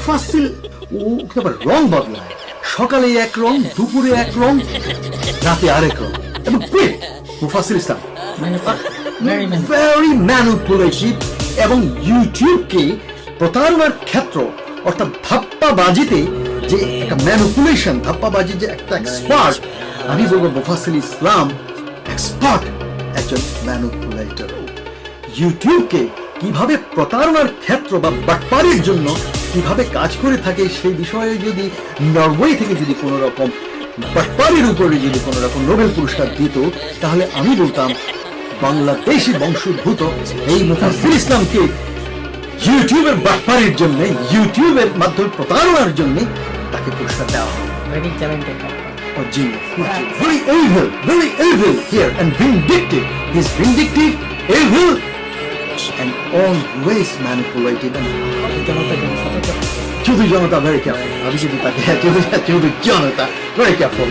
মুফাসসিল রং বদলায়, সকালে এক রং, দুপুরে এক রং, রাতে আরেক রং। এবং মুফাসসিল ইসলাম ভেরি ম্যানিপুলেটিভ এবং ইউটিউবকে প্রতারণার ক্ষেত্র অর্থাৎ ধাপ্পাবাজিতে যে একটা ম্যানিপুলেশন, ধাপ্পাবাজি যে একটা এক্সপার্ট, আমি বলবো মুফাসসিল ইসলাম এক্সপার্ট একজন ম্যানিপুলেটর। ইউটিউবকে কিভাবে প্রতারণার ক্ষেত্র বা বাটপাড়ির জন্য কিভাবে কাজ করে থাকে সেই বিষয়ে যদি নরওয়ে থেকে যদি কোনো রকম বাটপাড়ির উপরে যদি কোনো রকম নোবেল পুরস্কার দিত, তাহলে আমি বলতাম বাংলাদেশি বংশোদ্ভূত এই মুফাসসিল ইসলামকে ইউটিউবের বাটপাড়ির জন্য, ইউটিউবের মাধ্যমে প্রতারণার জন্য তাকে পুরস্কার দেওয়া হবে। Oh, genius. Very evil here and vindictive. He's vindictive, evil, and always manipulative. Chudu Janata, very careful. Chudu Janata, very careful.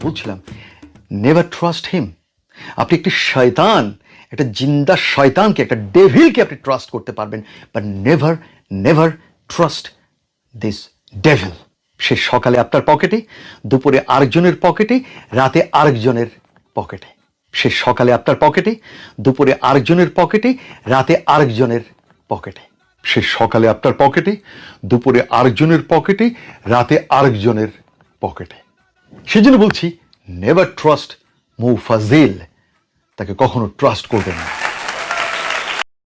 বলছিলাম নেভার ট্রাস্ট হিম। আপনি একটি শয়তান, একটা জিন্দা শয়তানকে, একটা ডেভিলকে আপনি ট্রাস্ট করতে পারবেন, but never never trust this devil. সে সকালে আপনার পকেটে, দুপুরে আরেকজনের পকেটে, রাতে আরেকজনের পকেটে। সে সকালে আপনার পকেটে, দুপুরে আরেকজনের পকেটে, রাতে আরেকজনের পকেটে। সে সকালে আপনার পকেটে, দুপুরে আরেকজনের পকেটে, রাতে আরেকজনের পকেটে। সেজন্য বলছি নেভার ট্রাস্ট মুফাজিল, তাকে কখনো ট্রাস্ট করবেন না।